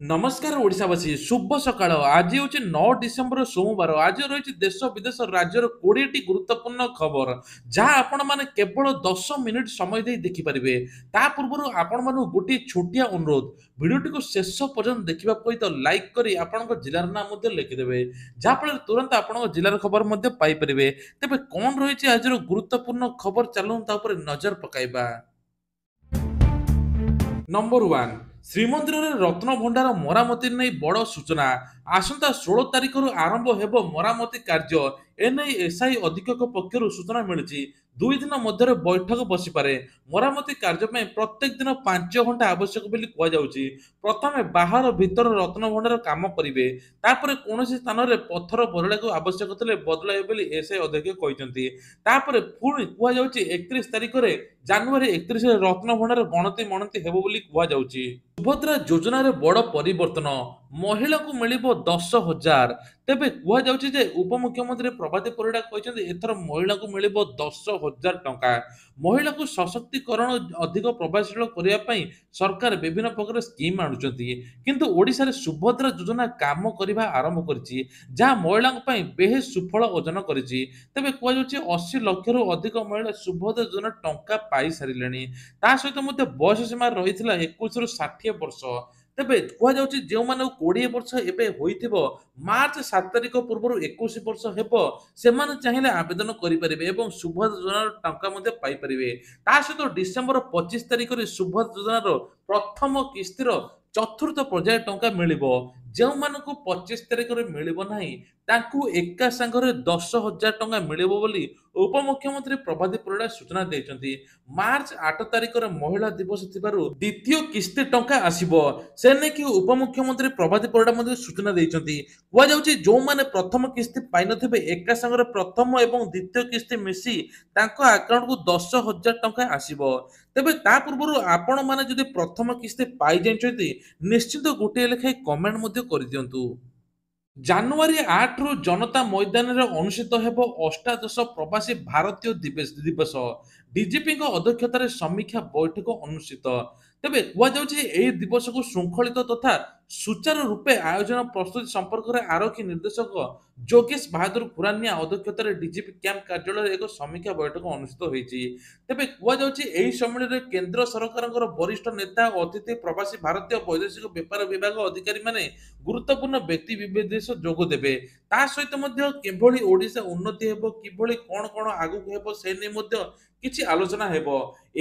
नमस्कार ओडिशावासी शुभ सकाळ आज हूँ 9 डिसेम्बर सोमवार आज रही देश विदेश राज्यर 20टी गुरुत्वपूर्ण खबर जहाँ आपण माने केवल 10 मिनिट समय दे देखिपारे ता पूर्व आपण मान गोटे छोटिया अनुरोध भिडियोटी को शेष पर्यंत देखा सहित लाइक करी आपण जिलार नाम लिखिदेवे जहाँफल तुरंत आपण जिलार खबर पाइपर तेज कौन रही आज गुरुत्वपूर्ण खबर चलूँ नजर पकाइबा। नंबर 1 श्रीमंदिर रत्न भंडार मरामती नहीं बड़ सूचना आसंता 16 तारिख आरंभ हेब मरामती कार्य एने एसआई अधीक्षक पक्षर सूचना मिली 2 दिन मध्य बैठक बसीपे मरामती कार्य प्रत्येक दिन 5 घंटा आवश्यक बोली कहुच्छी प्रथम बाहर भीतर रत्न भंडार काम करेंगे तापर कौन स्थान में पत्थर बदला आवश्यक थे बदल एसआई अध्यक्ष कहते पुणी कहुच्छी 31 तारिख में ଜାନୁଆରୀ 31 ରେ ରତ୍ନ ଭଣ୍ଡାର ଗଣତି ମଣତି ହେବ ବୋଲି କୁହାଯାଉଛି। ସୁଭଦ୍ରା ଯୋଜନାରେ ବଡ଼ ପରିବର୍ତ୍ତନ ମହିଳାଙ୍କୁ ମିଳିବ 10,000 ତେବେ କୁହାଯାଉଛି ଯେ ଉପମୁଖ୍ୟମନ୍ତ୍ରୀ ପ୍ରଭାତୀ ପରିଡ଼ା କହିଛନ୍ତି ଏଥର ମହିଳାଙ୍କୁ ମିଳିବ 10,000 ଟଙ୍କା। ମହିଳାକୁ ସଶକ୍ତିକରଣ ଅଧିକ ପ୍ରଭାବଶୀଳ କରିବା ପାଇଁ ସରକାର ବିଭିନ୍ନ ପ୍ରକାର ସ୍କିମ୍ ଆଣୁଛନ୍ତି କିନ୍ତୁ ଓଡ଼ିଶାରେ ସୁଭଦ୍ରା ଯୋଜନା କାମ କରିବା ଆରମ୍ଭ କରିଛି ଯାହା ମହିଳାଙ୍କ ପାଇଁ ବେଶ ସୁଫଳ ଅର୍ଜନ କରିଛି। ତେବେ କୁହାଯାଉଛି 80 ଲକ୍ଷରୁ ଅଧିକ ମହିଳା ସୁଭଦ୍ରା ଯୋଜନା ଟଙ୍କା ପାଇ ସାରିଲେଣି ତା ସହିତ ମଧ୍ୟ ବୟସ ସୀମା ରହିଥିଲା 21 ରୁ 60 ବର୍ଷ। ତେବେ କୁହାଯାଉଛି ଯେଉଁମାନଙ୍କୁ 20 ବର୍ଷ ଏବେ ହୋଇଥିବ ମାର୍ଚ୍ଚ 7 ତାରିଖ ପୂର୍ବରୁ 21 ବର୍ଷ ହେବ ସେମାନେ ଚାହିଁଲେ ଆବେଦନ କରିପାରିବେ ଏବଂ ସୁଭଦ୍ରା ଯୋଜନାର ଟଙ୍କା ମଧ୍ୟ ପାଇପାରିବେ। ତା ସହିତ ଡିସେମ୍ବର 25 ତାରିଖରେ ସୁଭଦ୍ରା ଯୋଜନାର ପ୍ରଥମ କିସ୍ତିର ଚତୁର୍ଥ ପର୍ଯ୍ୟାୟ ଟଙ୍କା ମିଳିବ। ଯେଉଁମାନଙ୍କୁ 25 ତାରିଖରେ ମିଳିବ ନାହିଁ ତାଙ୍କୁ ଏକା ସାଙ୍ଗରେ 10,000 ଟଙ୍କା ମିଳିବ ବୋଲି ଉପମୁଖ୍ୟମନ୍ତ୍ରୀ ପ୍ରଭାତୀ ପରିଡ଼ା ସୂଚନା ଦେଇଛନ୍ତି। ମାର୍ଚ୍ଚ 8 ତାରିଖରେ ମହିଳା ଦିବସ ଥିବାରୁ ଦ୍ୱିତୀୟ କିସ୍ତି ଟଙ୍କା ଆସିବ ସେ ନେଇକି ଉପମୁଖ୍ୟମନ୍ତ୍ରୀ ପ୍ରଭାତୀ ପରିଡ଼ା ମଧ୍ୟ ସୂଚନା ଦେଇଛନ୍ତି। କୁହାଯାଉଛି ଯେଉଁମାନେ ପ୍ରଥମ କିସ୍ତି ପାଇନଥିବେ ଏକା ସାଙ୍ଗରେ ପ୍ରଥମ ଏବଂ ଦ୍ୱିତୀୟ କିସ୍ତି ମିଶି ତାଙ୍କ ଆକାଉଣ୍ଟକୁ 10,000 ଟଙ୍କା ଆସିବ। ତେବେ ତା ପୂର୍ବରୁ ଆପଣମାନେ ଯଦି ପ୍ରଥମ କିସ୍ତି ପାଇଯାଇଛନ୍ତି ନିଶ୍ଚିତ ଗୋଟିଏ ଲେଖାଏଁ କମେଣ୍ଟ ମଧ୍ୟ କରିଦିଅନ୍ତୁ। ଜାନୁଆରୀ 8 ରୁ ଜନତା ମଇଦାନରେ ଅନୁଷ୍ଠିତ ହେବ ଅଷ୍ଟାଦଶ ପ୍ରବାସୀ ଭାରତୀୟ ଦିବସ ଡିଜିପିଙ୍କ ଅଧ୍ୟକ୍ଷତାରେ ସମୀକ୍ଷା ବୈଠକ ଅନୁଷ୍ଠିତ। ତେବେ କୁହାଯାଉଛି ଏହି ଦିବସକୁ ଶୃଙ୍ଖଳିତ ତଥା ସୁଚାରୁ ରୂପେ ଆୟୋଜନ ପ୍ରସ୍ତୁତି ସମ୍ପର୍କରେ ଆରକ୍ଷୀ ନିର୍ଦ୍ଦେଶକ ଯୋଗେଶ ବାହାଦୁର ଖୁରାନିଆ ଅଧ୍ୟକ୍ଷତାରେ ଡିଜିପି କ୍ୟାମ୍ପ କାର୍ଯ୍ୟାଳୟରେ ଏକ ସମୀକ୍ଷା ବୈଠକ ଅନୁଷ୍ଠିତ ହୋଇଛି। ତେବେ କୁହାଯାଉଛି ଏହି ସମ୍ମିଳନୀରେ କେନ୍ଦ୍ର ସରକାରଙ୍କର ବରିଷ୍ଠ ନେତା ଅତିଥି ପ୍ରବାସୀ ଭାରତୀୟ ବୈଦେଶିକ ବ୍ୟାପାର ବିଭାଗ ଅଧିକାରୀମାନେ ଗୁରୁତ୍ୱପୂର୍ଣ୍ଣ ବ୍ୟକ୍ତି ବିଶେଷ ଯୋଗ ଦେବେ। ତା ସହିତ ମଧ୍ୟ କିଭଳି ଓଡ଼ିଶା ଉନ୍ନତି ହେବ କିଭଳି କଣ କଣ ଆଗକୁ ହେବ ସେ ନେଇ ମଧ୍ୟ କିଛି ଆଲୋଚନା ହେବ।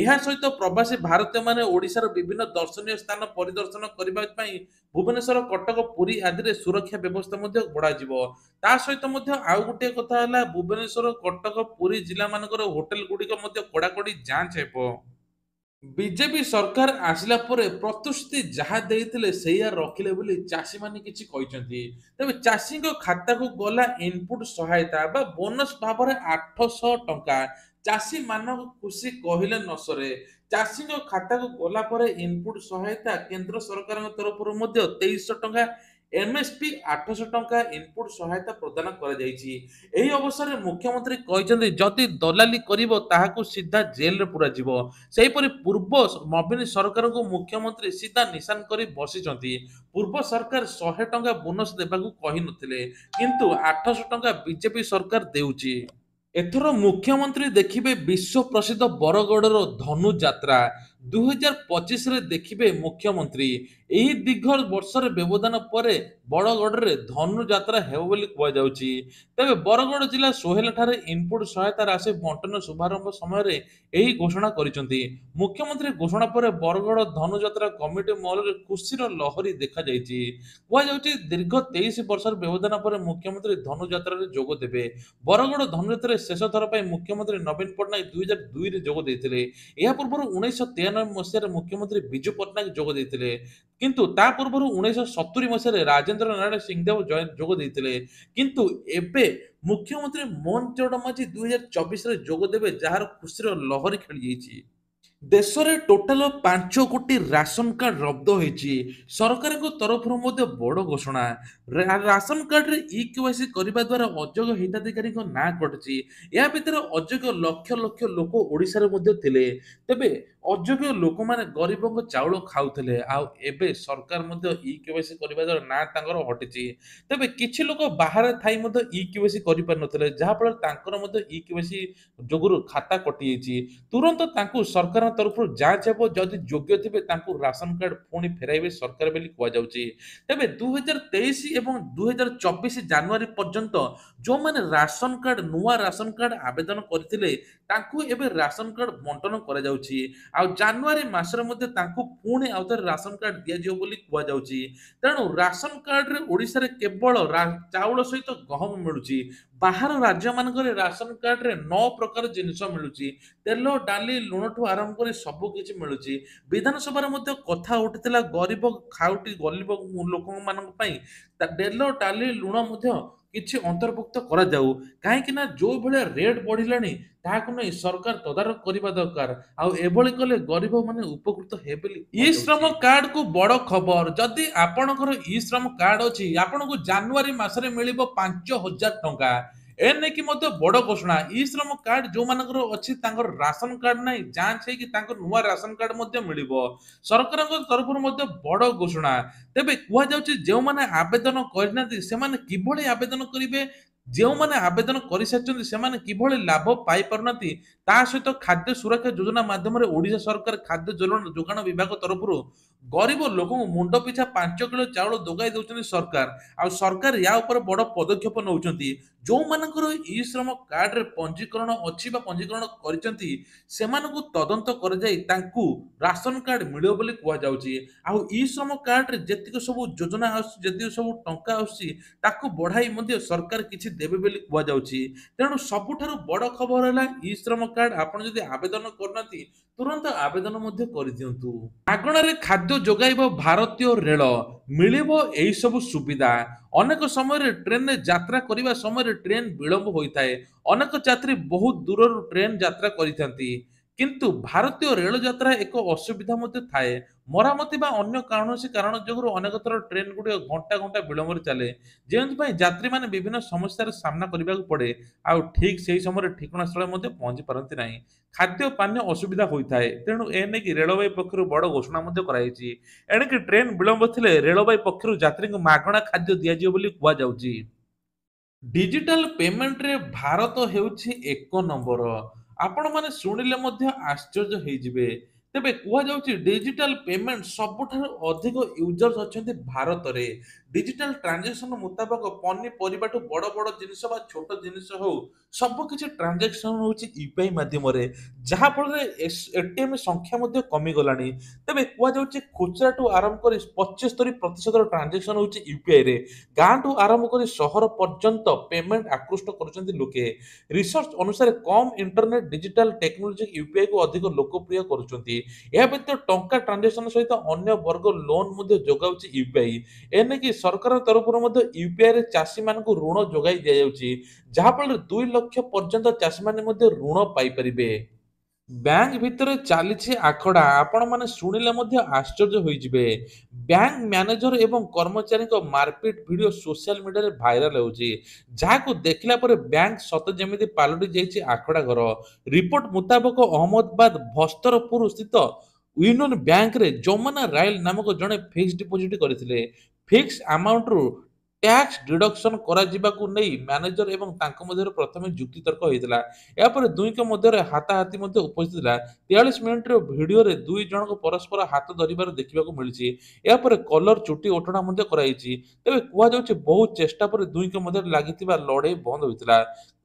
ଏହା ସହିତ ପ୍ରବାସୀ ଭାରତୀୟମାନେ ଓଡ଼ିଶାର ବିଭିନ୍ନ ଦର୍ଶନୀୟ ସ୍ଥାନ ପରିଦର୍ଶନ କରିବା ପାଇଁ ଭୁବନେଶ୍ୱର କଟକ ପୁରୀ ଆଦିରେ ସୁରକ୍ଷା ବ୍ୟବସ୍ଥା ମଧ୍ୟ ବଢ଼ାଯିବ। ତା ସହିତ ମଧ୍ୟ ଆଉ ଗୋଟିଏ କଥା ହେଲା ଭୁବନେଶ୍ୱର କଟକ ପୁରୀ ଜିଲ୍ଲାମାନଙ୍କର ହୋଟେଲ ଗୁଡ଼ିକ ମଧ୍ୟ କଡ଼ାକଡ଼ି ଯାଞ୍ଚ ହେବ। ବିଜେପି ସରକାର ଆସିଲା ପରେ ପ୍ରତିଶ୍ରୁତି ଯାହା ଦେଇଥିଲେ ସେଇଆ ରଖିଲେ ବୋଲି ଚାଷୀମାନେ କିଛି କହିଛନ୍ତି। ତେବେ ଚାଷୀଙ୍କ ଖାତାକୁ ଗଲା ଇନପୁଟ ସହାୟତା ବା ବୋନସ ଭାବରେ 800 ଟଙ୍କା ଚାଷୀମାନଙ୍କ ଖୁସି କହିଲେ ନ ସରେ। ଚାଷୀଙ୍କ ଖାତାକୁ ଗଲା ପରେ ଇନପୁଟ ସହାୟତା କେନ୍ଦ୍ର ସରକାରଙ୍କ ତରଫରୁ ମଧ୍ୟ 2300 ଟଙ୍କା ଏମଏସପି 800 ଟଙ୍କା ଇନପୁଟ ସହାୟତା ପ୍ରଦାନ କରାଯାଇଛି। ଏହି ଅବସରରେ ମୁଖ୍ୟମନ୍ତ୍ରୀ କହିଛନ୍ତି ଯଦି ଦଲାଲି କରିବ ତାହାକୁ ସିଧା ଜେଲରେ ପୁରାଯିବ। ସେହିପରି ପୂର୍ବ ନବୀନ ସରକାରଙ୍କୁ ମୁଖ୍ୟମନ୍ତ୍ରୀ ସିଧା ନିଶାନ କରି ବସିଛନ୍ତି। ପୂର୍ବ ସରକାର 100 ଟଙ୍କା ବୋନସ ଦେବାକୁ କହିନଥିଲେ କିନ୍ତୁ 800 ଟଙ୍କା ବିଜେପି ସରକାର ଦେଉଛି। ଏଥର ମୁଖ୍ୟମନ୍ତ୍ରୀ ଦେଖିବେ ବିଶ୍ୱ ପ୍ରସିଦ୍ଧ ବରଗଡ଼ର ଧନୁଯାତ୍ରା 2025ରେ ଦେଖିବେ ମୁଖ୍ୟମନ୍ତ୍ରୀ। ଏହି ଦୀର୍ଘ ବର୍ଷର ବ୍ୟବଧାନ ପରେ ବରଗଡ଼ରେ ଧନୁଯାତ୍ରା ହେବ ବୋଲି କୁହାଯାଉଛି। ତେବେ ବରଗଡ଼ ଜିଲ୍ଲା ସୋହେଲାଠାରେ ଇନପୁଟ ସହାୟତା ରାଶି ବଣ୍ଟନ ଶୁଭାରମ୍ଭ ସମୟରେ ଏହି ଘୋଷଣା କରିଛନ୍ତି। ମୁଖ୍ୟମନ୍ତ୍ରୀ ଘୋଷଣା ପରେ ବରଗଡ଼ ଧନୁଯାତ୍ରା କମିଟି ମହଲରେ ଖୁସିର ଲହରୀ ଦେଖାଯାଇଛି। କୁହାଯାଉଛି ଦୀର୍ଘ 23 ବର୍ଷର ବ୍ୟବଧାନ ପରେ ମୁଖ୍ୟମନ୍ତ୍ରୀ ଧନୁଯାତ୍ରାରେ ଯୋଗ ଦେବେ। ବରଗଡ଼ ଧନୁଯାତ୍ରାରେ ଶେଷ ଥର ପାଇଁ ମୁଖ୍ୟମନ୍ତ୍ରୀ ନବୀନ ପଟ୍ଟନାୟକ 2002ରେ ଯୋଗ ଦେଇଥିଲେ। ଏହା ପୂର୍ବରୁ 1993 ମସିହାରେ ମୁଖ୍ୟମନ୍ତ୍ରୀ ବିଜୁ ପଟ୍ଟନାୟକ ଯୋଗ ଦେଇଥିଲେ କିନ୍ତୁ ତା ପୂର୍ବରୁ 1970 ମସିହାରେ ରାଜେନ୍ଦ୍ର ନାରାୟଣ ସିଂହଦେଓ ଯୋଗ ଦେଇଥିଲେ। କିନ୍ତୁ ଏବେ ମୁଖ୍ୟମନ୍ତ୍ରୀ ମୋହନ ଚରଣ ମାଝୀ 2024ରେ ଯୋଗ ଦେବେ ଯାହାର ଖୁସିର ଲହରୀ ଖେଳିଯାଇଛି। ଦେଶରେ ଟୋଟାଲ 5 କୋଟି ରାସନ କାର୍ଡ ରବ୍ଦ ହୋଇଛି। ସରକାରଙ୍କ ତରଫରୁ ମଧ୍ୟ ବଡ଼ ଘୋଷଣା। ରାସନ କାର୍ଡରେ ଇକେୱାଇସି କରିବା ଦ୍ୱାରା ଅଯୋଗ୍ୟ ହିତାଧିକାରୀଙ୍କ ନାଁ କଟିଛି। ଏହା ଭିତରେ ଅଯୋଗ୍ୟ ଲକ୍ଷ ଲକ୍ଷ ଲୋକ ଓଡ଼ିଶାରେ ମଧ୍ୟ ଥିଲେ। ତେବେ ଅଯୋଗ୍ୟ ଲୋକମାନେ ଗରିବଙ୍କ ଚାଉଳ ଖାଉଥିଲେ ଆଉ ଏବେ ସରକାର ମଧ୍ୟ ଇ କେୱାଇସି କରିବା ଦ୍ୱାରା ନା ତାଙ୍କର ହଟିଛି। ତେବେ କିଛି ଲୋକ ବାହାରେ ଥାଇ ମଧ୍ୟ ଇ କେୱାଇସି କରିପାରିନଥିଲେ ଯାହାଫଳରେ ତାଙ୍କର ମଧ୍ୟ ଇ କେୱାଇସି ଯୋଗୁରୁ ଖାତା କଟିଯାଇଛି। ତୁରନ୍ତ ତାଙ୍କୁ ସରକାରଙ୍କ ତରଫରୁ ଯାଞ୍ଚ ହେବ, ଯଦି ଯୋଗ୍ୟ ଥିବେ ତାଙ୍କୁ ରାସନ କାର୍ଡ ପୁଣି ଫେରାଇବେ ସରକାର ବୋଲି କୁହାଯାଉଛି। ତେବେ 2023 ଏବଂ 2024 ଜାନୁଆରୀ ପର୍ଯ୍ୟନ୍ତ ଯେଉଁମାନେ ରାସନ କାର୍ଡ ନୂଆ ରାସନ କାର୍ଡ ଆବେଦନ କରିଥିଲେ ତାଙ୍କୁ ଏବେ ରାସନ କାର୍ଡ ବଣ୍ଟନ କରାଯାଉଛି। ଆଉ ଜାନୁଆରୀ ମାସରେ ମଧ୍ୟ ତାଙ୍କୁ ପୁଣି ଆଉଥରେ ରାସନ କାର୍ଡ ଦିଆଯିବ ବୋଲି କୁହାଯାଉଛି। ତେଣୁ ରାସନ କାର୍ଡରେ ଓଡ଼ିଶାରେ କେବଳ ଚାଉଳ ସହିତ ଗହମ ମିଳୁଛି। ବାହାର ରାଜ୍ୟମାନଙ୍କରେ ରାସନ କାର୍ଡରେ 9 ପ୍ରକାର ଜିନିଷ ମିଳୁଛି। ତେଲ, ଡାଲି, ଲୁଣଠୁ ଆରମ୍ଭ କରି ସବୁ କିଛି ମିଳୁଛି। ବିଧାନସଭାରେ ମଧ୍ୟ କଥା ଉଠିଥିଲା ଗରିବ ଖାଉଟି ଗରିବ ଲୋକମାନଙ୍କ ପାଇଁ ତେଲ, ଡାଲି, ଲୁଣ ମଧ୍ୟ କିଛି ଅନ୍ତର୍ଭୁକ୍ତ କରାଯାଉ। କାହିଁକି ନା ଯୋଉ ଭଳିଆ ରେଟ୍ ବଢିଲାଣି ତାହାକୁ ନେଇ ସରକାର ତଦାରଖ କରିବା ଦରକାର। ଆଉ ଏଭଳି କଲେ ଗରିବ ମାନେ ଉପକୃତ ହେବେ ବୋଲି ଇ ଶ୍ରମ କାର୍ଡ କୁ ବଡ ଖବର। ଯଦି ଆପଣଙ୍କର ଇ ଶ୍ରମ କାର୍ଡ ଅଛି ଆପଣଙ୍କୁ ଜାନୁଆରୀ ମାସରେ ମିଳିବ 5,000 ଟଙ୍କା। ଏ ନେଇକି ମଧ୍ୟ ବଡ ଘୋଷଣା। ଇ ଶ୍ରମ କାର୍ଡ ଯୋଉମାନଙ୍କର ଅଛି ତାଙ୍କର ରାସନ କାର୍ଡ ନାହିଁ ଯାଞ୍ଚ ହେଇକି ତାଙ୍କ ନୂଆ ରାସନ କାର୍ଡ ମଧ୍ୟ ମିଳିବ। ସରକାରଙ୍କ ତରଫରୁ ମଧ୍ୟ ବଡ ଘୋଷଣା। ତେବେ କୁହାଯାଉଛି ଯେଉଁମାନେ ଆବେଦନ କରିନାହାନ୍ତି ସେମାନେ କିଭଳି ଆବେଦନ କରିବେ, ଯେଉଁମାନେ ଆବେଦନ କରିସାରିଛନ୍ତି ସେମାନେ କିଭଳି ଲାଭ ପାଇପାରୁନାହାନ୍ତି, ତା ସହିତ ଖାଦ୍ୟ ସୁରକ୍ଷା ଯୋଜନା ମାଧ୍ୟମରେ ଓଡ଼ିଶା ସରକାର ଖାଦ୍ୟ ଯୋଗାଣ ବିଭାଗ ତରଫରୁ ଗରିବ ଲୋକଙ୍କୁ ମୁଣ୍ଡ ପିଛା 5 କିଲୋ ଚାଉଳ ଯୋଗାଇ ଦେଉଛନ୍ତି ସରକାର। ଆଉ ସରକାର ୟା ଉପରେ ବଡ ପଦକ୍ଷେପ ନେଉଛନ୍ତି। ଯୋଉମାନଙ୍କର ଇ ଶ୍ରମ କାର୍ଡରେ ପଞ୍ଜୀକରଣ ଅଛି ବା ପଞ୍ଜୀକରଣ କରିଛନ୍ତି ସେମାନଙ୍କୁ ତଦନ୍ତ କରାଯାଇ ତାଙ୍କୁ ରାସନ କାର୍ଡ ମିଳିବ ବୋଲି କୁହାଯାଉଛି। ଆଉ ଇ ଶ୍ରମ କାର୍ଡରେ ଯେତିକି ସବୁ ଯୋଜନା ଆସୁଛି, ଯେତିକି ସବୁ ଟଙ୍କା ଆସୁଛି ତାକୁ ବଢାଇ ମଧ୍ୟ ସରକାର କିଛି ଦେବେ ବୋଲି କୁହାଯାଉଛି। ତେଣୁ ସବୁଠାରୁ ବଡ ଖବର ହେଲା ଇ ଶ୍ରମ କାର୍ଡ ଆପଣ ଯଦି ଆବେଦନ କରୁନାହାନ୍ତି ତୁରନ୍ତ ଆବେଦନ ମଧ୍ୟ କରିଦିଅନ୍ତୁ। ମାଗଣାରେ ଖାଦ୍ୟ ଯୋଗାଇବ ଭାରତୀୟ ରେଳ, ମିଳିବ ଏହି ସବୁ ସୁବିଧା। ଅନେକ ସମୟରେ ଟ୍ରେନରେ ଯାତ୍ରା କରିବା ସମୟରେ ଟ୍ରେନ ବିଳମ୍ବ ହୋଇଥାଏ। ଅନେକ ଯାତ୍ରୀ ବହୁତ ଦୂରରୁ ଟ୍ରେନ ଯାତ୍ରା କରିଥାନ୍ତି। କିନ୍ତୁ ଭାରତୀୟ ରେଳ ଯାତ୍ରା ଏକ ଅସୁବିଧା ମଧ୍ୟ ଥାଏ। ମରାମତି ବା ଅନ୍ୟ କୌଣସି କାରଣ ଯୋଗୁଁ ଅନେକ ଥର ଟ୍ରେନ ଗୁଡ଼ିକ ଘଣ୍ଟା ଘଣ୍ଟା ବିଳମ୍ବରେ ଚାଲେ, ଯେଉଁଥିପାଇଁ ଯାତ୍ରୀମାନେ ବିଭିନ୍ନ ସମସ୍ୟାର ସାମ୍ନା କରିବାକୁ ପଡେ। ଆଉ ଠିକ୍ ସେହି ସମୟରେ ଠିକଣା ସ୍ଥଳରେ ମଧ୍ୟ ପହଞ୍ଚି ପାରନ୍ତି ନାହିଁ। ଖାଦ୍ୟ ପାନୀୟ ଅସୁବିଧା ହୋଇଥାଏ। ତେଣୁ ଏ ନେଇକି ରେଳବାଇ ପକ୍ଷରୁ ବଡ଼ ଘୋଷଣା ମଧ୍ୟ କରାଯାଇଛି। ଏଣିକି ଟ୍ରେନ ବିଳମ୍ବ ଥିଲେ ରେଳବାଇ ପକ୍ଷରୁ ଯାତ୍ରୀଙ୍କୁ ମାଗଣା ଖାଦ୍ୟ ଦିଆଯିବ ବୋଲି କୁହାଯାଉଛି। ଡିଜିଟାଲ ପେମେଣ୍ଟରେ ଭାରତ ହେଉଛି 1 ନମ୍ବର। ଆପଣମାନେ ଶୁଣିଲେ ମଧ୍ୟ ଆଶ୍ଚର୍ଯ୍ୟ ହେଇଯିବେ। ତେବେ କୁହାଯାଉଛି ଡିଜିଟାଲ ପେମେଣ୍ଟ ସବୁଠାରୁ ଅଧିକ ୟୁଜର୍ସ ଅଛନ୍ତି ଭାରତରେ। ଡିଜିଟାଲ ଟ୍ରାଞ୍ଜାକ୍ସନ ମୁତାବକ ପନିପରିବାଠୁ ବଡ଼ ବଡ଼ ଜିନିଷ ବା ଛୋଟ ଜିନିଷ ହଉ ସବୁକିଛି ଟ୍ରାଞ୍ଜାକ୍ସନ ହେଉଛି ୟୁପିଆଇ ମାଧ୍ୟମରେ। ଯାହାଫଳରେ ଏଟିଏମ ସଂଖ୍ୟା ମଧ୍ୟ କମିଗଲାଣି। ତେବେ କୁହାଯାଉଛି ଖୁଚୁରାଠୁ ଆରମ୍ଭ କରି 75% ଟ୍ରାଞ୍ଜାକ୍ସନ ହେଉଛି ୟୁପିଆଇରେ। ଗାଁଠୁ ଆରମ୍ଭ କରି ସହର ପର୍ଯ୍ୟନ୍ତ ପେମେଣ୍ଟ ଆକୃଷ୍ଟ କରୁଛନ୍ତି ଲୋକେ। ରିସର୍ଚ୍ଚ ଅନୁସାରେ କମ୍ ଇଣ୍ଟରନେଟ ଡିଜିଟାଲ ଟେକ୍ନୋଲୋଜି ୟୁପିଆଇକୁ ଅଧିକ ଲୋକପ୍ରିୟ କରୁଛନ୍ତି। ଏହା ବ୍ୟତୀତ ଟଙ୍କା ଟ୍ରାଞ୍ଜାକ୍ସନ ସହିତ ଅନ୍ୟ ବର୍ଗ ଲୋନ୍ ମଧ୍ୟ ଯୋଗାଉଛି ୟୁପିଆଇ। ଏନେକି ସରକାରଙ୍କ ତରଫରୁ ମଧ୍ୟ ୟୁପିଆଇରେ ଚାଷୀମାନଙ୍କୁ ଋଣ ଯୋଗାଇ ଦିଆଯାଉଛି। ଯାହାଫଳରେ 2 ଲକ୍ଷ ପର୍ଯ୍ୟନ୍ତ ଚାଷୀମାନେ ମଧ୍ୟ ଋଣ ପାଇପାରିବେ। ବ୍ୟାଙ୍କ ଭିତରେ ଚାଲିଛି ଆଖଡା, ଆପଣମାନେ ଶୁଣିଲେ ମଧ୍ୟ ଆଶ୍ଚର୍ଯ୍ୟ ହୋଇଯିବେ। ବ୍ୟାଙ୍କ ମ୍ୟାନେଜର ଏବଂ କର୍ମଚାରୀଙ୍କ ମାରପିଟ ଭିଡିଓ ସୋସିଆଲ ମିଡିଆରେ ଭାଇରାଲ ହେଉଛି। ଯାହାକୁ ଦେଖିଲା ପରେ ବ୍ୟାଙ୍କ ସତେ ଯେମିତି ପାଲଟି ଯାଇଛି ଆଖଡା ଘର। ରିପୋର୍ଟ ମୁତାବକ ଅହମ୍ମଦାବାଦ ଭସ୍ତରପୁର ସ୍ଥିତ ୟୁନିୟନ ବ୍ୟାଙ୍କରେ ଯମୁନା ରାଇଲ ନାମକ ଜଣେ ଫିକ୍ସ ଡିପୋଜିଟ କରିଥିଲେ। ଫିକ୍ସ ଆମାଉଣ୍ଟରୁ ଟ୍ୟାକ୍ସ ଡିଡକ୍ସନ କରାଯିବାକୁ ନେଇ ମ୍ୟାନେଜର ଏବଂ ତାଙ୍କ ମଧ୍ୟରେ ପ୍ରଥମେ ଯୁକ୍ତିତର୍କ ହୋଇଥିଲା। ଏହାପରେ ଦୁହିଁଙ୍କ ମଧ୍ୟରେ ହାତାହାତି ମଧ୍ୟ ଉପସ୍ଥିତ ଥିଲା। 43 ମିନିଟର ଭିଡିଓରେ ଦୁଇ ଜଣଙ୍କ ପରସ୍ପର ହାତ ଧରିବାର ଦେଖିବାକୁ ମିଳିଛି। ଏହାପରେ କଲର ଚୁଟି ଓଠଣା ମଧ୍ୟ କରାଯାଇଛି। ତେବେ କୁହାଯାଉଛି ବହୁ ଚେଷ୍ଟା ପରେ ଦୁହିଁଙ୍କ ମଧ୍ୟରେ ଲାଗିଥିବା ଲଢେଇ ବନ୍ଦ ହୋଇଥିଲା।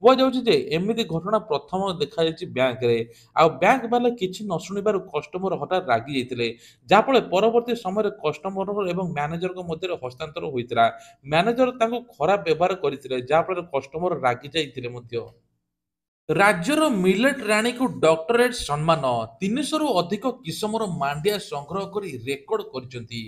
କୁହାଯାଉଛି ଯେ ଏମିତି ଘଟଣା ପ୍ରଥମ ଦେଖାଯାଇଛି ବ୍ୟାଙ୍କରେ। ଆଉ ବ୍ୟାଙ୍କ ବାଲା କିଛି ନ ଶୁଣିବାରୁ କଷ୍ଟମର ହଠାତ୍ ରାଗି ଯାଇଥିଲେ। ଯାହାଫଳରେ ପରବର୍ତ୍ତୀ ସମୟରେ କଷ୍ଟମର ଏବଂ ମ୍ୟାନେଜରଙ୍କ ମଧ୍ୟରେ ହସ୍ତାନ୍ତର ହୋଇଥିଲା। ମ୍ୟାନେଜର ତାଙ୍କୁ ଖରାପ ବ୍ୟବହାର କରିଥିଲେ, ଯାହାଫଳରେ କଷ୍ଟମର ରାଗି ଯାଇଥିଲେ ମଧ୍ୟ। ରାଜ୍ୟର ମିଲେଟ ରାଣୀକୁ ଡକ୍ଟରେଟ ସମ୍ମାନ, 300ରୁ ଅଧିକ କିସମର ମାଣ୍ଡିଆ ସଂଗ୍ରହ କରି ରେକର୍ଡ କରିଛନ୍ତି।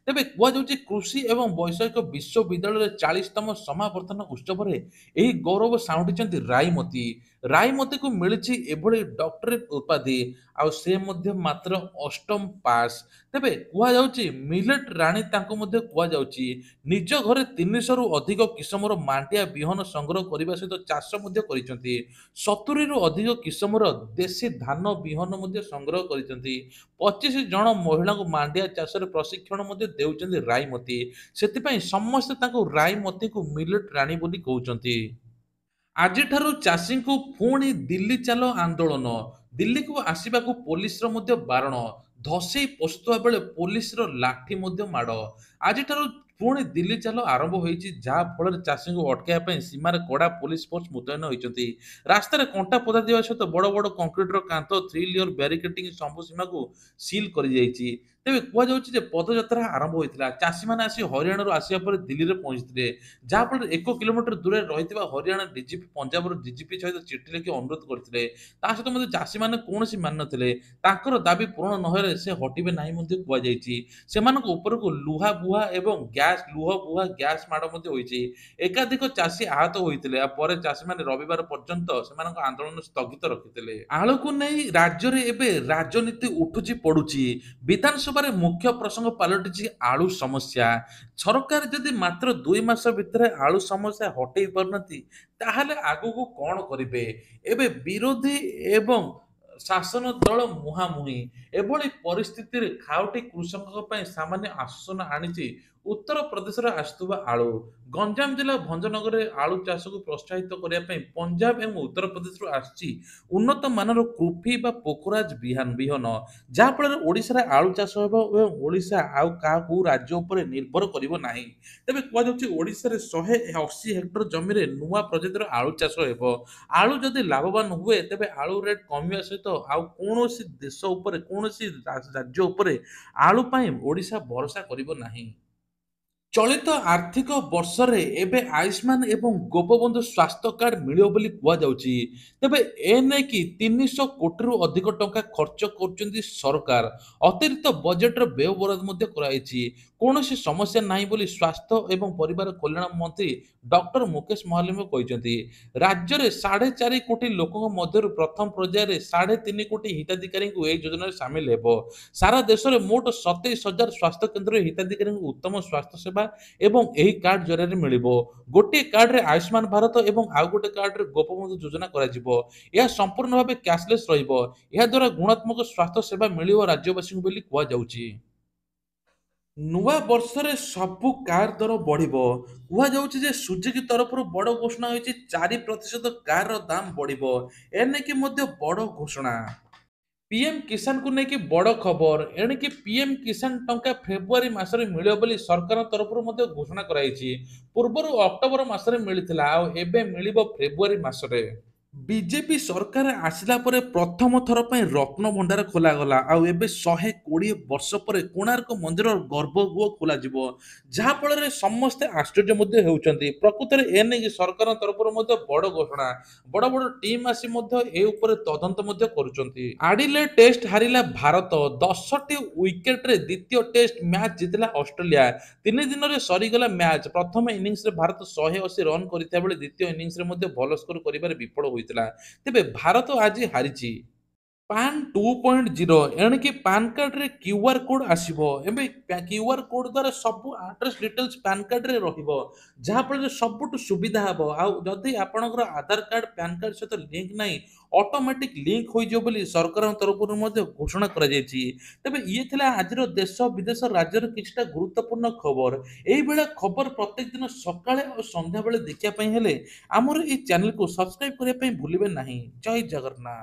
ତେବେ କୁହାଯାଉଛି କୃଷି ଏବଂ ବୈଷୟିକ ବିଶ୍ୱବିଦ୍ୟାଳୟରେ 40ତମ ସମାବର୍ତ୍ତନ ଉତ୍ସବରେ ଏହି ଗୌରବ ସାଉଁଟିଛନ୍ତି ରାଇମତୀ। ରାୟମତୀକୁ ମିଳିଛି ଏଭଳି ଡକ୍ଟରେଟ୍ ଉପାଧି ଆଉ ସେ ମଧ୍ୟ ମାତ୍ର ଅଷ୍ଟମ ପାସ୍। ତେବେ କୁହାଯାଉଛି ମିଲେଟ୍ ରାଣୀ ତାଙ୍କୁ ମଧ୍ୟ କୁହାଯାଉଛି। ନିଜ ଘରେ 300ରୁ ଅଧିକ କିସମର ମାଣ୍ଡିଆ ବିହନ ସଂଗ୍ରହ କରିବା ସହିତ ଚାଷ ମଧ୍ୟ କରିଛନ୍ତି। 70ରୁ ଅଧିକ କିସମର ଦେଶୀ ଧାନ ବିହନ ମଧ୍ୟ ସଂଗ୍ରହ କରିଛନ୍ତି। 25 ଜଣ ମହିଳାଙ୍କୁ ମାଣ୍ଡିଆ ଚାଷରେ ପ୍ରଶିକ୍ଷଣ ମଧ୍ୟ ଦେଉଛନ୍ତି ରାୟମତୀ। ସେଥିପାଇଁ ସମସ୍ତେ ତାଙ୍କୁ ରାୟମତୀକୁ ମିଲେଟ୍ ରାଣୀ ବୋଲି କହୁଛନ୍ତି। ଆଜିଠାରୁ ଚାଷୀଙ୍କୁ ପୁଣି ଦିଲ୍ଲୀ ଚାଲ ଆନ୍ଦୋଳନ। ଦିଲ୍ଲୀକୁ ଆସିବାକୁ ପୋଲିସର ମଧ୍ୟ ବାରଣ। ଧସେଇ ପଶୁଥିବା ବେଳେ ପୋଲିସର ଲାଠି ମଧ୍ୟ ମାଡ଼। ଆଜିଠାରୁ ପୁଣି ଦିଲ୍ଲୀ ଚାଲ ଆରମ୍ଭ ହୋଇଛି, ଯାହା ଫଳରେ ଚାଷୀଙ୍କୁ ଅଟକାଇବା ପାଇଁ ସୀମାରେ କଡ଼ା ପୋଲିସ ଫୋର୍ସ ମୁତୟନ ହୋଇଛନ୍ତି। ରାସ୍ତାରେ କଣ୍ଟା ପୋତା ଯିବା ସହିତ ବଡ଼ ବଡ଼ କଂକ୍ରିଟର କାନ୍ଥ 3 ଲେୟର ବ୍ୟାରିକେଟିଂ ସବୁ ସୀମାକୁ ସିଲ୍ କରିଯାଇଛି। ତେବେ କୁହାଯାଉଛି ଯେ ପଦଯାତ୍ରା ଆରମ୍ଭ ହୋଇଥିଲା। ଚାଷୀମାନେ ଆସି ହରିୟାଣାରୁ ଆସିବା ପରେ ଦିଲ୍ଲୀରେ ପହଞ୍ଚିଥିଲେ। ଯାହାଫଳରେ 1 କିଲୋମିଟର ଦୂରରେ ରହିଥିବା ହରିୟାଣା ଡିଜିପି ପଞ୍ଜାବର ଡିଜିପି ସହିତ ଚିଠି ଲେଖି ଅନୁରୋଧ କରିଥିଲେ। ତା ସହିତ ମଧ୍ୟ ଚାଷୀମାନେ କୌଣସି ମାନିନଥିଲେ। ତାଙ୍କର ଦାବି ପୂରଣ ନହେଲେ ସେ ହଟିବେ ନାହିଁ ମଧ୍ୟ କୁହାଯାଇଛି। ସେମାନଙ୍କ ଉପରକୁ ଲୁହା ବୁହା ଏବଂ ଲୁହ ବୁହା ଗ୍ୟାସ୍ ମାଡ଼ ମଧ୍ୟ ହୋଇଛି। ଏକାଧିକ ଚାଷୀ ଆହତ ହୋଇଥିଲେ। ଆଉ ପରେ ଚାଷୀମାନେ ରବିବାର ପର୍ଯ୍ୟନ୍ତ ସେମାନଙ୍କ ଆନ୍ଦୋଳନ ସ୍ଥଗିତ ରଖିଥିଲେ। ଆଳୁକୁ ନେଇ ରାଜ୍ୟରେ ଏବେ ରାଜନୀତି ଉଠୁଛି ପଡୁଛି। ବିଧାନସଭାରେ ମୁଖ୍ୟ ପ୍ରସଙ୍ଗ ପାଲଟିଛି ଆଳୁ ସମସ୍ୟା। ସରକାର ଯଦି ମାତ୍ର 2 ମାସ ଭିତରେ ଆଳୁ ସମସ୍ୟା ହଟେଇ ପାରୁନାହାନ୍ତି, ତାହେଲେ ଆଗକୁ କଣ କରିବେ? ଏବେ ବିରୋଧୀ ଏବଂ ଶାସନ ଦଳ ମୁହାଁମୁହିଁ। ଏଭଳି ପରିସ୍ଥିତିରେ ଖାଉଟି କୃଷକଙ୍କ ପାଇଁ ସାମାନ୍ୟ ଆଶ୍ୱାସନା ଆଣିଛି ଉତ୍ତରପ୍ରଦେଶରେ ଆସୁଥିବା ଆଳୁ। ଗଞ୍ଜାମ ଜିଲ୍ଲା ଭଞ୍ଜନଗରରେ ଆଳୁ ଚାଷକୁ ପ୍ରୋତ୍ସାହିତ କରିବା ପାଇଁ ପଞ୍ଜାବ ଏବଂ ଉତ୍ତରପ୍ରଦେଶରୁ ଆସିଛି ଉନ୍ନତ ମାନର କୃପି ବା ପୋଖରାଜ ବିହନ। ଯାହାଫଳରେ ଓଡ଼ିଶାରେ ଆଳୁ ଚାଷ ହେବ ଏବଂ ଓଡ଼ିଶା ଆଉ କାହା କୋଉ ରାଜ୍ୟ ଉପରେ ନିର୍ଭର କରିବ ନାହିଁ। ତେବେ କୁହାଯାଉଛି ଓଡ଼ିଶାରେ 180 ହେକ୍ଟର ଜମିରେ ନୂଆ ପ୍ରଜାତିର ଆଳୁ ଚାଷ ହେବ। ଆଳୁ ଯଦି ଲାଭବାନ ହୁଏ, ତେବେ ଆଳୁ ରେଟ୍ କମିବା ସହିତ ଆଉ କୌଣସି ଦେଶ ଉପରେ କୌଣସି ରାଜ୍ୟ ଉପରେ ଆଳୁ ପାଇଁ ଓଡ଼ିଶା ଭରସା କରିବ ନାହିଁ। ଚଳିତ ଆର୍ଥିକ ବର୍ଷରେ ଏବେ ଆୟୁଷ୍ମାନ ଏବଂ ଗୋପବନ୍ଧୁ ସ୍ୱାସ୍ଥ୍ୟ କାର୍ଡ ମିଳିବ ବୋଲି କୁହାଯାଉଛି। ତେବେ ଏ ନେଇକି 300 କୋଟିରୁ ଅଧିକ ଟଙ୍କା ଖର୍ଚ୍ଚ କରୁଛନ୍ତି ସରକାର। ଅତିରିକ୍ତ ବଜେଟର ବ୍ୟୟବରାଦ ମଧ୍ୟ କରାଯାଇଛି। କୌଣସି ସମସ୍ୟା ନାହିଁ ବୋଲି ସ୍ୱାସ୍ଥ୍ୟ ଏବଂ ପରିବାର କଲ୍ୟାଣ ମନ୍ତ୍ରୀ ଡକ୍ଟର ମୁକେଶ ମହାଲମ୍ୟ କହିଛନ୍ତି। ରାଜ୍ୟରେ 4.5 କୋଟି ଲୋକଙ୍କ ମଧ୍ୟରୁ ପ୍ରଥମ ପର୍ଯ୍ୟାୟରେ 3.5 କୋଟି ହିତାଧିକାରୀଙ୍କୁ ଏହି ଯୋଜନାରେ ସାମିଲ ହେବ। ସାରା ଦେଶରେ ମୋଟ 27,000 ସ୍ୱାସ୍ଥ୍ୟ କେନ୍ଦ୍ରରେ ହିତାଧିକାରୀଙ୍କୁ ଉତ୍ତମ ସ୍ୱାସ୍ଥ୍ୟ ସେବା ଏବଂ ଏହି କାର୍ଡ ଜରିଆରେ ମିଳିବ। ଗୋଟିଏ କାର୍ଡରେ ଆୟୁଷ୍ମାନ ଭାରତ ଏବଂ ଆଉ ଗୋଟିଏ କାର୍ଡରେ ଗୋପବନ୍ଧୁ ଯୋଜନା କରାଯିବ। ଏହା ସମ୍ପୂର୍ଣ୍ଣ ଭାବେ କ୍ୟାଶଲେସ୍ ରହିବ। ଏହା ଦ୍ୱାରା ଗୁଣାତ୍ମକ ସ୍ୱାସ୍ଥ୍ୟ ସେବା ମିଳିବ ରାଜ୍ୟବାସୀଙ୍କୁ ବୋଲି କୁହାଯାଉଛି। ନୂଆ ବର୍ଷରେ ସବୁ କାର୍ ଦର ବଢିବ। କୁହାଯାଉଛି ଯେ ସୁଜୁକି ତରଫରୁ ବଡ଼ ଘୋଷଣା ହୋଇଛି 4% କାରର ଦାମ ବଢିବ। ଏନେଇକି ମଧ୍ୟ ବଡ଼ ଘୋଷଣା। ପିଏମ୍ କିଷାନକୁ ନେଇକି ବଡ଼ ଖବର। ଏଣିକି ପିଏମ୍ କିଷାନ ଟଙ୍କା ଫେବୃଆରୀ ମାସରେ ମିଳିବ ବୋଲି ସରକାରଙ୍କ ତରଫରୁ ମଧ୍ୟ ଘୋଷଣା କରାଯାଇଛି। ପୂର୍ବରୁ ଅକ୍ଟୋବର ମାସରେ ମିଳିଥିଲା, ଆଉ ଏବେ ମିଳିବ ଫେବୃଆରୀ ମାସରେ। ବିଜେପି ସରକାର ଆସିଲା ପରେ ପ୍ରଥମ ଥର ପାଇଁ ରତ୍ନ ଭଣ୍ଡାର ଖୋଲାଗଲା। ଆଉ ଏବେ 120 ବର୍ଷ ପରେ କୋଣାର୍କ ମନ୍ଦିରର ଗର୍ଭଗୃହ ଖୋଲାଯିବ। ଯାହାଫଳରେ ସମସ୍ତେ ଆଶ୍ଚର୍ଯ୍ୟ ମଧ୍ୟ ହେଉଛନ୍ତି। ପ୍ରକୃତରେ ଏ ନେଇକି ସରକାରଙ୍କ ତରଫରୁ ମଧ୍ୟ ବଡ଼ ଘୋଷଣା। ବଡ଼ ବଡ଼ ଟିମ୍ ଆସି ମଧ୍ୟ ଏ ଉପରେ ତଦନ୍ତ ମଧ୍ୟ କରୁଛନ୍ତି। ଆଡିଲେଡ୍ ଟେଷ୍ଟ ହାରିଲା ଭାରତ। 10ଟି ୱିକେଟରେ ଦ୍ୱିତୀୟ ଟେଷ୍ଟ ମ୍ୟାଚ୍ ଜିତିଲା ଅଷ୍ଟ୍ରେଲିଆ। 3 ଦିନରେ ସରିଗଲା ମ୍ୟାଚ୍। ପ୍ରଥମ ଇନିଂସରେ ଭାରତ 180 ରନ୍ କରିଥିବା ବେଳେ ଦ୍ୱିତୀୟ ଇନିଂସରେ ମଧ୍ୟ ଭଲ ସ୍କୋର କରିବାରେ ବିଫଳ ହୋଇଥିଲା। ତେବେ ଭାରତ ଆଜି ହାରିଛି। ପାନ୍ 2.0 ଏଣିକି ପାନ୍ କାର୍ଡରେ କ୍ୟୁଆର୍ କୋଡ୍ ଆସିବ। ଏବେ କ୍ୟୁଆର୍ କୋଡ୍ ଦ୍ୱାରା ସବୁ ଆଡ୍ରେସ୍ ଡିଟେଲ୍ସ ପାନ୍ କାର୍ଡରେ ରହିବ। ଯାହାଫଳରେ ସବୁଠୁ ସୁବିଧା ହେବ। ଆଉ ଯଦି ଆପଣଙ୍କର ଆଧାର କାର୍ଡ ପ୍ୟାନ୍ କାର୍ଡ ସହିତ ଲିଙ୍କ ନାହିଁ, ଅଟୋମେଟିକ୍ ଲିଙ୍କ ହୋଇଯିବ ବୋଲି ସରକାରଙ୍କ ତରଫରୁ ମଧ୍ୟ ଘୋଷଣା କରାଯାଇଛି। ତେବେ ଇଏ ଥିଲା ଆଜିର ଦେଶ ବିଦେଶ ରାଜ୍ୟର କିଛିଟା ଗୁରୁତ୍ୱପୂର୍ଣ୍ଣ ଖବର। ଏଇଭଳିଆ ଖବର ପ୍ରତ୍ୟେକ ଦିନ ସକାଳେ ଆଉ ସନ୍ଧ୍ୟାବେଳେ ଦେଖିବା ପାଇଁ ହେଲେ ଆମର ଏହି ଚ୍ୟାନେଲକୁ ସବସ୍କ୍ରାଇବ କରିବା ପାଇଁ ଭୁଲିବେ ନାହିଁ। ଜୟ ଜଗନ୍ନାଥ।